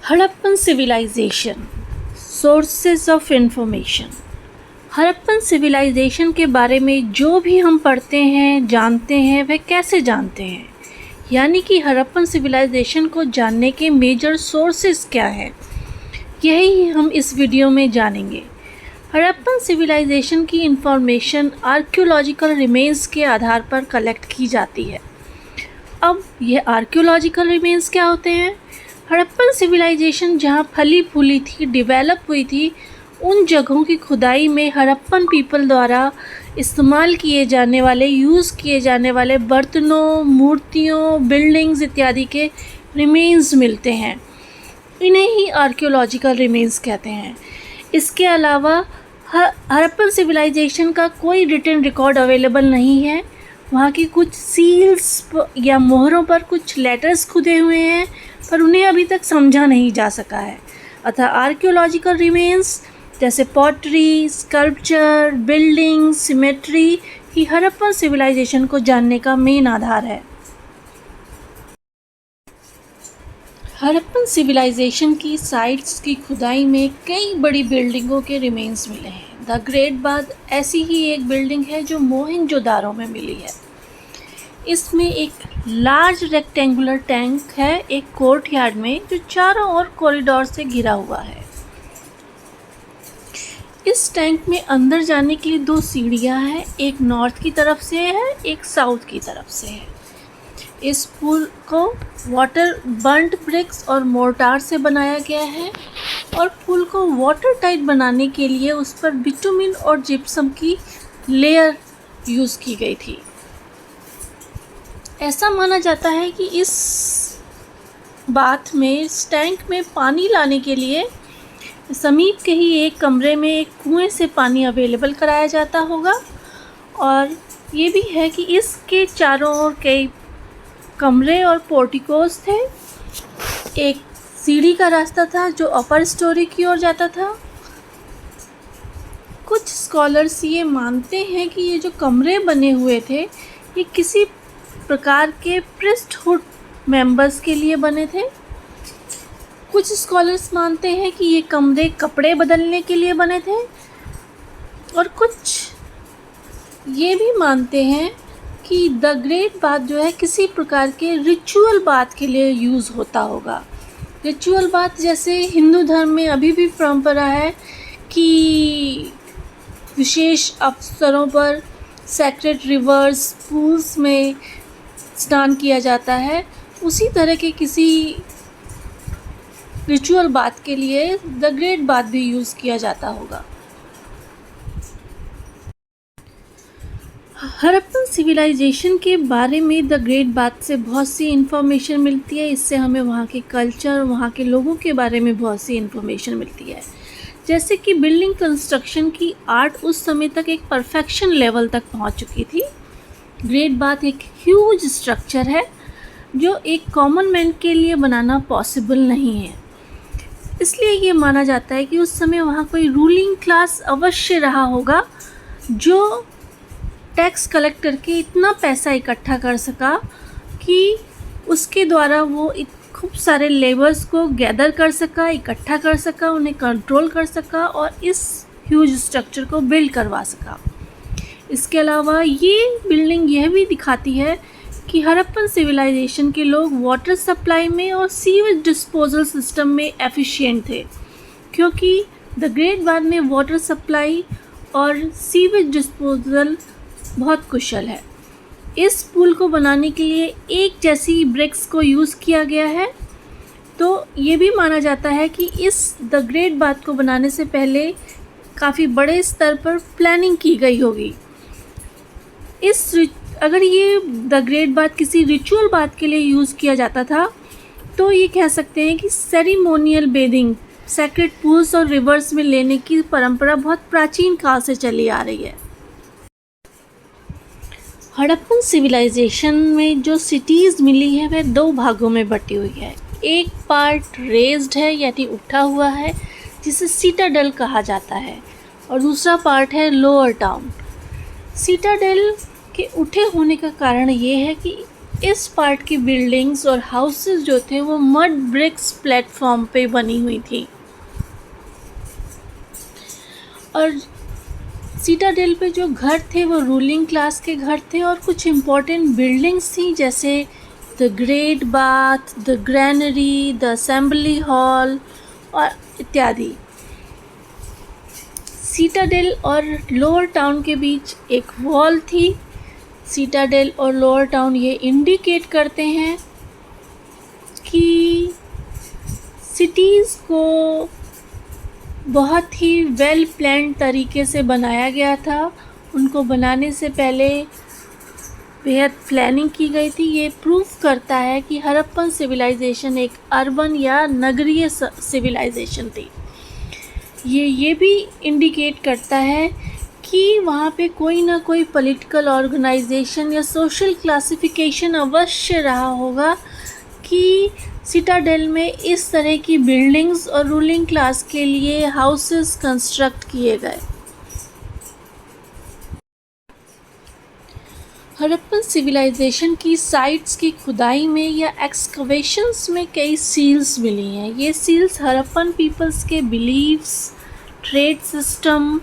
Harappan civilisation, sources of information. Harappan civilisation के बारे में जो भी हम पढ़ते हैं, जानते हैं, वह कैसे जानते हैं, यानी कि हड़प्पन सिविलाइजेशन को जानने के मेजर सोर्सेस क्या हैं, यही हम इस वीडियो में जानेंगे। हड़प्पन सिविलाइजेशन की इंफॉर्मेशन आर्कियोलॉजिकल रिमेन्स के आधार पर कलेक्ट की जाती है। अब यह आर्कियोलॉजिकल रिमेन्स क्या होते हैं? हड़प्पन सिविलाइजेशन जहाँ फली फूली थी, डेवलप हुई थी, उन जगहों की खुदाई में हड़प्पन पीपल द्वारा इस्तेमाल किए जाने वाले, यूज़ किए जाने वाले बर्तनों, मूर्तियों, बिल्डिंग्स इत्यादि के रिमेन्स मिलते हैं। इन्हें ही आर्कियोलॉजिकल रिमेन्स कहते हैं। इसके अलावा हड़प्पन सिविलाइजेशन का कोई रिटन रिकॉर्ड अवेलेबल नहीं है। वहाँ की कुछ सील्स या मोहरों पर कुछ लेटर्स खुदे हुए हैं, पर उन्हें अभी तक समझा नहीं जा सका है। अतः आर्कियोलॉजिकल रिमेन्स जैसे पॉटरी, स्कल्पचर, बिल्डिंग, सिमेट्री ही हड़प्पन सिविलाइजेशन को जानने का मेन आधार है। हड़प्पन सिविलाइजेशन की साइट्स की खुदाई में कई बड़ी बिल्डिंगों के रिमेन्स मिले हैं। द ग्रेट बाथ ऐसी ही एक बिल्डिंग है जो मोहनजोदारो में मिली है। इसमें एक लार्ज रेक्टेंगुलर टैंक है एक कोर्टयार्ड में, जो चारों ओर कॉरिडोर से घिरा हुआ है। इस टैंक में अंदर जाने के लिए दो सीढ़ियां हैं, एक नॉर्थ की तरफ से है, एक साउथ की तरफ से है। इस पुल को वाटर बर्न्ड ब्रिक्स और मोर्टार से बनाया गया है और पुल को वाटर टाइट बनाने के लिए उस पर बिटुमिन और जिप्सम की लेयर यूज़ की गई थी। ऐसा माना जाता है कि इस बाथ में, इस टैंक में पानी लाने के लिए समीप के ही एक कमरे में एक कुएं से पानी अवेलेबल कराया जाता होगा। और ये भी है कि इसके चारों ओर कई कमरे और पोर्टिकोस थे। एक सीढ़ी का रास्ता था जो अपर स्टोरी की ओर जाता था। कुछ स्कॉलर्स ये मानते हैं कि ये जो कमरे बने हुए थे, ये किसी प्रकार के प्रीस्टहुड मेंबर्स के लिए बने थे। कुछ स्कॉलर्स मानते हैं कि ये कमरे कपड़े बदलने के लिए बने थे, और कुछ ये भी मानते हैं कि द ग्रेट बाथ जो है किसी प्रकार के रिचुअल बाथ के लिए यूज़ होता होगा। रिचुअल बाथ जैसे हिंदू धर्म में अभी भी परंपरा है कि विशेष अवसरों पर सैक्रेड रिवर्स, पूल्स में स्नान किया जाता है, उसी तरह के किसी रिचुअल बाथ के लिए द ग्रेट बाथ भी यूज़ किया जाता होगा। हड़प्पन सिविलाइजेशन के बारे में द ग्रेट बाथ से बहुत सी इन्फॉर्मेशन मिलती है। इससे हमें वहाँ के कल्चर, वहाँ के लोगों के बारे में बहुत सी इन्फॉर्मेशन मिलती है। जैसे कि बिल्डिंग कंस्ट्रक्शन की आर्ट उस समय तक एक परफेक्शन लेवल तक पहुँच चुकी थी। ग्रेट बाथ एक ह्यूज स्ट्रक्चर है जो एक कॉमन मैन के लिए बनाना पॉसिबल नहीं है। इसलिए ये माना जाता है कि उस समय वहाँ कोई रूलिंग क्लास अवश्य रहा होगा जो टैक्स कलेक्ट करके इतना पैसा इकट्ठा कर सका कि उसके द्वारा वो खूब सारे लेबर्स को गैदर कर सका, इकट्ठा कर सका, उन्हें कंट्रोल कर सका और इस ह्यूज स्ट्रक्चर को बिल्ड करवा सका। इसके अलावा ये बिल्डिंग यह भी दिखाती है कि हड़प्पन सिविलाइजेशन के लोग वाटर सप्लाई में और सीवेज डिस्पोजल सिस्टम में एफिशिएंट थे, क्योंकि द ग्रेट बाथ में वाटर सप्लाई और सीवेज डिस्पोजल बहुत कुशल है। इस पुल को बनाने के लिए एक जैसी ब्रिक्स को यूज़ किया गया है। तो ये भी माना जाता है कि इस द ग्रेट बाथ को बनाने से पहले काफ़ी बड़े स्तर पर प्लानिंग की गई होगी। अगर ये द ग्रेट बाथ किसी रिचुअल बाथ के लिए यूज़ किया जाता था, तो ये कह सकते हैं कि सेरिमोनियल बेदिंग, सैक्रेड पूल्स और रिवर्स में लेने की परंपरा बहुत प्राचीन काल से चली आ रही है। हड़प्पन सिविलाइजेशन में जो सिटीज़ मिली है वह दो भागों में बटी हुई है। एक पार्ट रेज्ड है यानी उठा हुआ है, जिसे सिटाडेल कहा जाता है, और दूसरा पार्ट है लोअर टाउन। सिटाडेल के उठे होने का कारण ये है कि इस पार्ट की बिल्डिंग्स और हाउसेस जो थे वो मड ब्रिक्स प्लेटफॉर्म पे बनी हुई थी। और सीटाडेल पे जो घर थे वो रूलिंग क्लास के घर थे, और कुछ इम्पोर्टेंट बिल्डिंग्स थी जैसे the great bath, the granary, the assembly hall और इत्यादि। सीटाडेल और लोअर टाउन के बीच एक वॉल थी। सीटाडेल और लोअर टाउन ये इंडिकेट करते हैं कि सिटीज़ को बहुत ही वेल प्लान्ड तरीके से बनाया गया था। उनको बनाने से पहले बेहद प्लानिंग की गई थी। ये प्रूफ करता है कि हड़प्पन सिविलाइजेशन एक अर्बन या नगरीय सिविलाइजेशन थी। ये भी इंडिकेट करता है कि वहाँ पे कोई ना कोई पॉलिटिकल ऑर्गेनाइजेशन या सोशल क्लासिफिकेशन अवश्य रहा होगा कि सिटाडेल में इस तरह की बिल्डिंग्स और रूलिंग क्लास के लिए हाउसेस कंस्ट्रक्ट किए गए। हड़प्पन सिविलाइजेशन की साइट्स की खुदाई में या एक्सकवेशंस में कई सील्स मिली हैं। ये सील्स हड़प्पन पीपल्स के beliefs, trade system,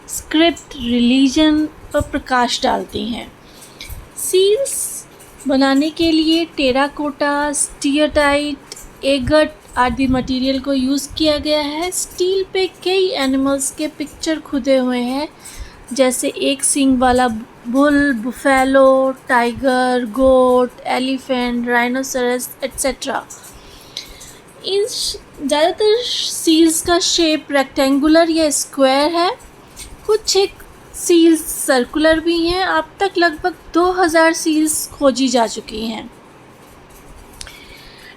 script, religion पर प्रकाश डालती हैं। सील्स बनाने के लिए टेराकोटा, स्टीयरटाइट, एगट आदि मटेरियल को यूज़ किया गया है। स्टील पे कई एनिमल्स के पिक्चर खुदे हुए हैं, जैसे एक सींग वाला बुल, बुफेलो, टाइगर, गोट, एलिफेंट, राइनोसरस एट्सेट्रा। इन ज़्यादातर सील्स का शेप रेक्टेंगुलर या स्क्वायर है। कुछ एक सील्स सर्कुलर भी हैं। अब तक लगभग 2000 सील्स खोजी जा चुकी हैं।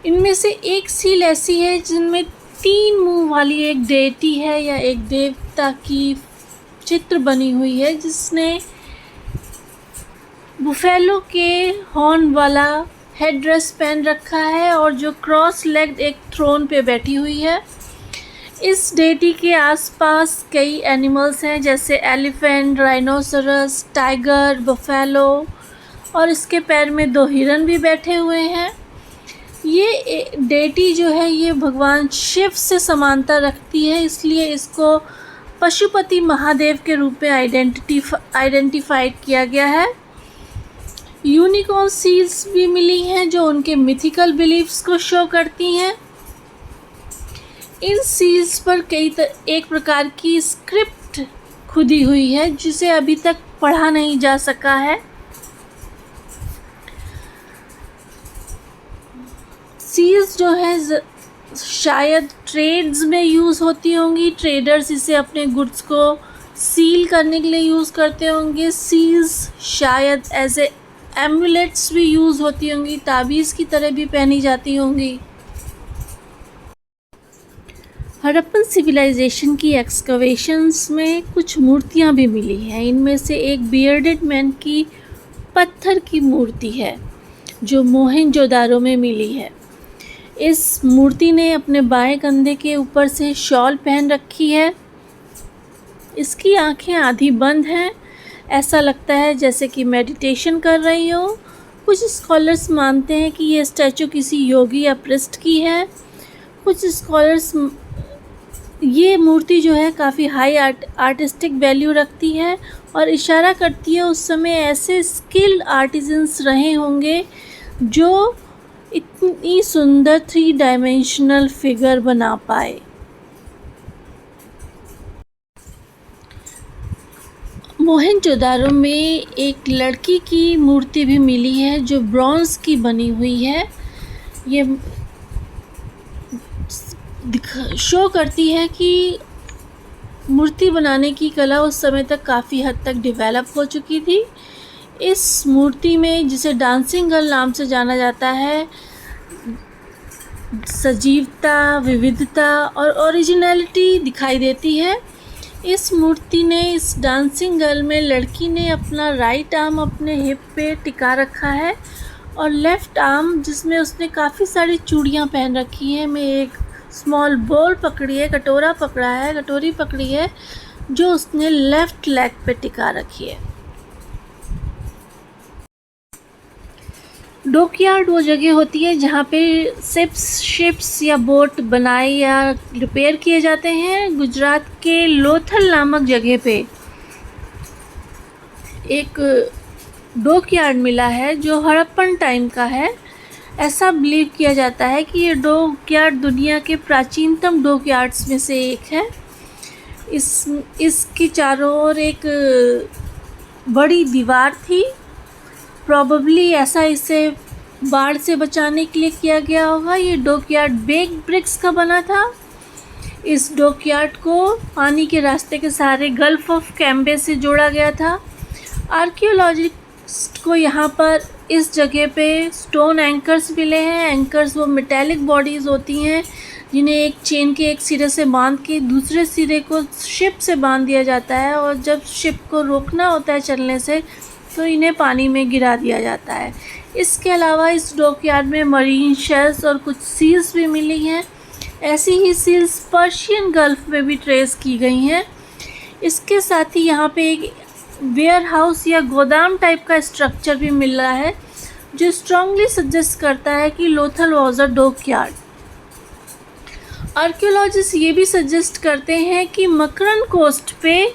इनमें से एक सील ऐसी है जिनमें 3 मुंह वाली एक डेटी है या एक देवता की चित्र बनी हुई है, जिसने बुफेलो के हॉर्न वाला हेडड्रेस पहन रखा है और जो क्रॉस लेग्ड एक थ्रोन पे बैठी हुई है। इस डेटी के आसपास कई एनिमल्स हैं जैसे एलिफेंट, राइनोसरस, टाइगर, बफेलो, और इसके पैर में 2 हिरन भी बैठे हुए हैं। ये डेटी जो है ये भगवान शिव से समानता रखती है, इसलिए इसको पशुपति महादेव के रूप में आइडेंटिफाइड किया गया है। यूनिकॉर्न सील्स भी मिली हैं जो उनके मिथिकल बिलीफ्स को शो करती हैं। इन सील्स पर एक प्रकार की स्क्रिप्ट खुदी हुई है जिसे अभी तक पढ़ा नहीं जा सका है। सील्स जो है शायद ट्रेड्स में यूज़ होती होंगी। ट्रेडर्स इसे अपने गुड्स को सील करने के लिए यूज़ करते होंगे। सील्स शायद एज ए एम्युलेट्स भी यूज़ होती होंगी, ताबीज़ की तरह भी पहनी जाती होंगी। हड़प्पन सिविलाइजेशन की एक्सकवेशंस में कुछ मूर्तियाँ भी मिली हैं। इनमें से एक बियर्डेड मैन की पत्थर की मूर्ति है जो मोहनजोदारो में मिली है। इस मूर्ति ने अपने बाएं कंधे के ऊपर से शॉल पहन रखी है। इसकी आंखें आधी बंद हैं, ऐसा लगता है जैसे कि मेडिटेशन कर रही हो। कुछ स्कॉलर्स मानते हैं कि ये स्टैचू किसी योगी या प्रिस्ट की है। कुछ स्कॉलर्स ये मूर्ति जो है काफ़ी हाई आर्टिस्टिक वैल्यू रखती है और इशारा करती है उस समय ऐसे स्किल्ड आर्टिजन्स रहे होंगे जो इतनी सुंदर 3 डायमेंशनल फिगर बना पाए। मोहनजोदारो में एक लड़की की मूर्ति भी मिली है जो ब्रॉन्ज की बनी हुई है। ये शो करती है कि मूर्ति बनाने की कला उस समय तक काफ़ी हद तक डेवलप हो चुकी थी। इस मूर्ति में, जिसे डांसिंग गर्ल नाम से जाना जाता है, सजीवता, विविधता और ओरिजिनलिटी दिखाई देती है। इस मूर्ति ने, इस डांसिंग गर्ल में लड़की ने अपना राइट आर्म अपने हिप पे टिका रखा है और लेफ़्ट आर्म, जिसमें उसने काफ़ी सारी चूड़ियाँ पहन रखी हैं, में एक स्मॉल बोल पकड़ी है, कटोरी पकड़ी है जो उसने लेफ़्ट लेग पे टिका रखी है। डॉकयार्ड वो जगह होती है जहाँ पे शिप्स या बोट बनाए या रिपेयर किए जाते हैं। गुजरात के लोथल नामक जगह पे एक डॉकयार्ड मिला है जो हड़प्पन टाइम का है। ऐसा बिलीव किया जाता है कि ये डॉकयार्ड दुनिया के प्राचीनतम डॉकयार्ड्स में से एक है। इसकी चारों ओर एक बड़ी दीवार थी। प्रॉबेबली ऐसा इसे बाढ़ से बचाने के लिए किया गया होगा। ये डॉकयार्ड बेक ब्रिक्स का बना था। इस डॉकयार्ड को पानी के रास्ते के सहारे गल्फ ऑफ कैम्बे से जोड़ा गया था। आर्कियोलॉजिस्ट को यहाँ पर इस जगह पे स्टोन एंकर्स मिले हैं। एंकर्स वो मेटेलिक बॉडीज़ होती हैं जिन्हें एक चेन के एक सिरे से बांध के दूसरे सिरे को शिप से बांध दिया जाता है, और जब शिप को रोकना होता है चलने से तो इन्हें पानी में गिरा दिया जाता है। इसके अलावा इस डॉकयार्ड में मरीन शेल्स और कुछ सील्स भी मिली हैं। ऐसी ही सील्स पर्शियन गल्फ में भी ट्रेस की गई हैं। इसके साथ ही यहाँ पे एक वेयर हाउस या गोदाम टाइप का स्ट्रक्चर भी मिल रहा है जो स्ट्रांगली सजेस्ट करता है कि Lothal was a dockyard. Archaeologist ये भी सजेस्ट करते हैं कि मकरन कोस्ट पे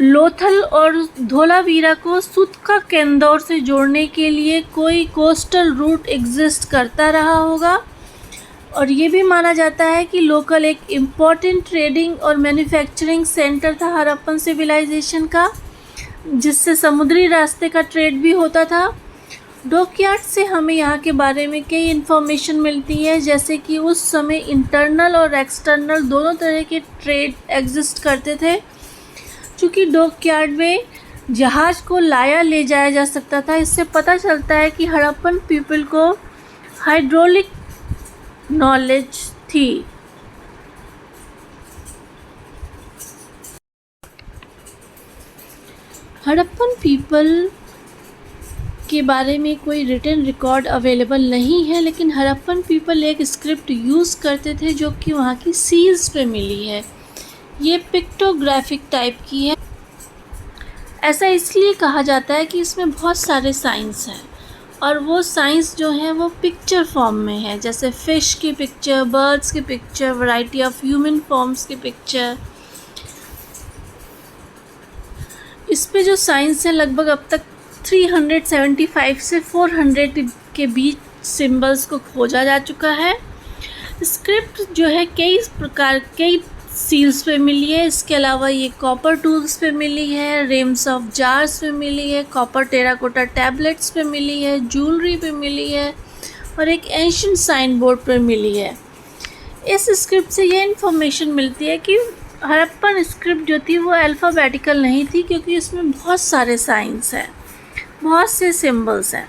लोथल और धोलावीरा को सुतका केंदौर से जोड़ने के लिए कोई कोस्टल रूट एग्जिस्ट करता रहा होगा। और ये भी माना जाता है कि लोकल एक इम्पॉर्टेंट ट्रेडिंग और मैन्युफैक्चरिंग सेंटर था हड़प्पन सिविलाइजेशन का, जिससे समुद्री रास्ते का ट्रेड भी होता था। डॉकयार्ड से हमें यहाँ के बारे में कई इन्फॉर्मेशन मिलती है, जैसे कि उस समय इंटरनल और एक्सटर्नल दोनों तरह के ट्रेड एग्जिस्ट करते थे। चूँकि डॉकयार्ड में जहाज़ को लाया ले जाया जा सकता था, इससे पता चलता है कि हड़प्पन पीपल को हाइड्रोलिक नॉलेज थी। हड़प्पन पीपल के बारे में कोई रिटन रिकॉर्ड अवेलेबल नहीं है, लेकिन हड़प्पन पीपल एक स्क्रिप्ट यूज़ करते थे जो कि वहाँ की सील्स पे मिली है। ये पिक्टोग्राफिक टाइप की है। ऐसा इसलिए कहा जाता है कि इसमें बहुत सारे साइंस हैं, और वो साइंस जो हैं वो पिक्चर फॉर्म में है, जैसे फ़िश की पिक्चर, बर्ड्स की picture, variety of human forms की पिक्चर। इस पे जो साइंस है लगभग अब तक 375 से 400 के बीच सिंबल्स को खोजा जा चुका है। स्क्रिप्ट जो है कई सील्स पे मिली है। इसके अलावा ये कॉपर टूल्स पे मिली है, रेम्स ऑफ जार्स पे मिली है, कॉपर टेराकोटा टैबलेट्स पे मिली है, ज्वेलरी पे मिली है, और एक एंशिएंट साइन बोर्ड पे मिली है। इस स्क्रिप्ट से ये इन्फॉर्मेशन मिलती है कि हड़प्पन स्क्रिप्ट जो थी वो अल्फ़ाबेटिकल नहीं थी, क्योंकि इसमें बहुत सारे साइंस हैं, बहुत से सिंबल्स हैं।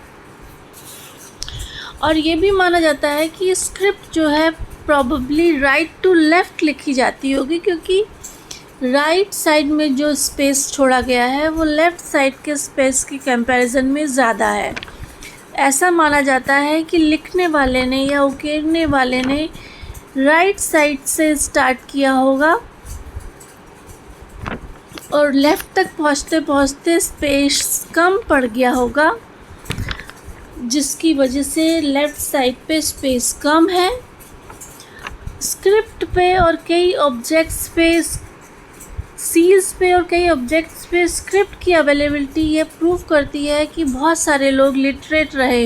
और ये भी माना जाता है कि स्क्रिप्ट जो है प्रॉबेबली राइट टू लेफ़्ट लिखी जाती होगी, क्योंकि राइट साइड में जो स्पेस छोड़ा गया है वो लेफ़्ट साइड के स्पेस की कंपैरिजन में ज़्यादा है। ऐसा माना जाता है कि लिखने वाले ने या उकेरने वाले ने राइट साइड से स्टार्ट किया होगा और लेफ़्ट तक पहुँचते पहुँचते स्पेस कम पड़ गया होगा, जिसकी वजह से लेफ़्ट साइड पे स्पेस कम है। स्क्रिप्ट पे और कई ऑब्जेक्ट्स पे, सील्स पे और कई ऑब्जेक्ट्स पे स्क्रिप्ट की अवेलेबिलिटी ये प्रूव करती है कि बहुत सारे लोग लिटरेट रहे